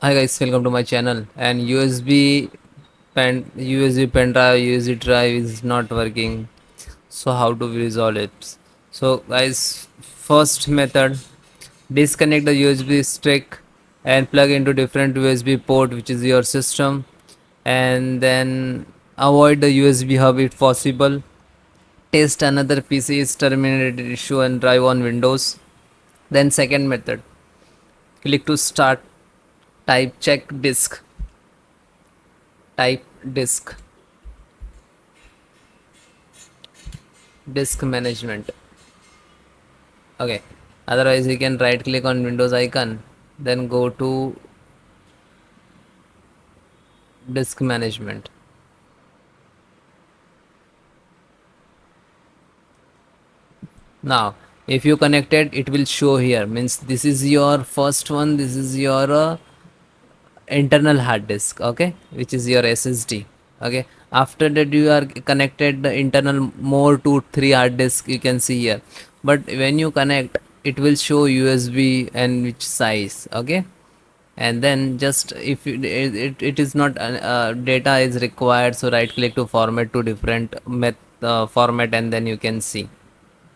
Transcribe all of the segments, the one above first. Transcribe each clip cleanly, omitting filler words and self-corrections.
Hi guys, welcome to my channel. And USB pen drive, USB drive is not working. So how do we resolve it? So guys, first method, disconnect the USB stick and plug into different USB port which is your system, and then avoid the USB hub if possible. Test another PC's terminated issue and drive on Windows. Then second method, click to start, type check disk, type disk, disk management. Okay, otherwise you can right click on Windows icon, then go to disk management. Now if you connected, it will show here, means this is your first one, this is your internal hard disk, okay, which is your SSD. Okay, after that you are connected the internal more to 3 hard disk, you can see here. But when you connect, it will show USB and which size. Okay, and then just if it is not data is required, so right click to format to different format, and then you can see.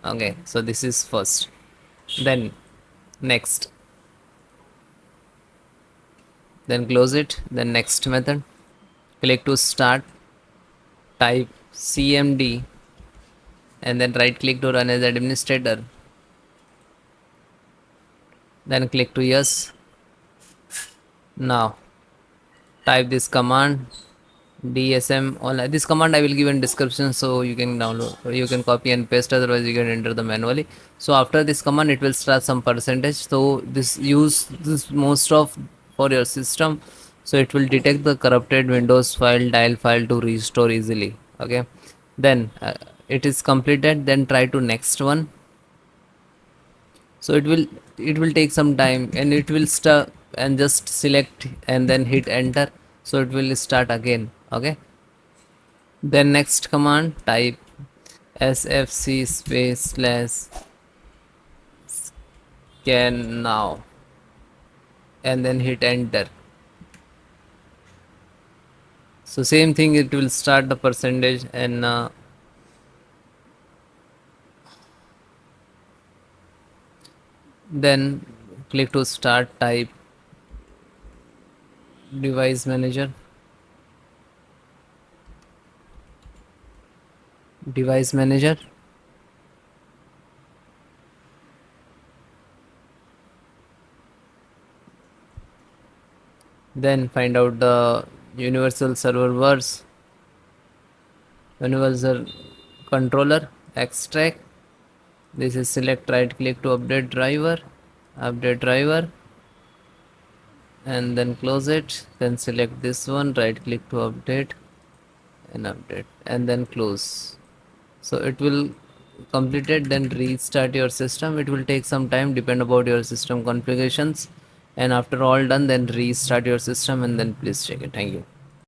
Okay, so this is first. Then next, then close it. Then next method, click to start, type cmd, and then right click to run as administrator, then click to yes. Now type this command, DSM online. This command I will give in description, so you can download, you can copy and paste, otherwise you can enter the manually. So after this command, it will start some percentage, so this use this most of for your system, so it will detect the corrupted Windows file, dial file to restore easily. Okay, then it is completed, then try to next one. So it will take some time, and it will start, and just select and then hit enter, so it will start again. Okay, then next command, type sfc space slash scan now, and then hit enter. So same thing, it will start the percentage, and then click to start, type device manager, device manager, then find out the universal server bus, universal controller, extract. This is select, right click to update driver, update driver, and then close it. Then select this one, right click to update and update, and then close. So it will complete it, then restart your system. It will take some time, depend about your system configurations, and after all done, then restart your system, and then please check it. Thank you.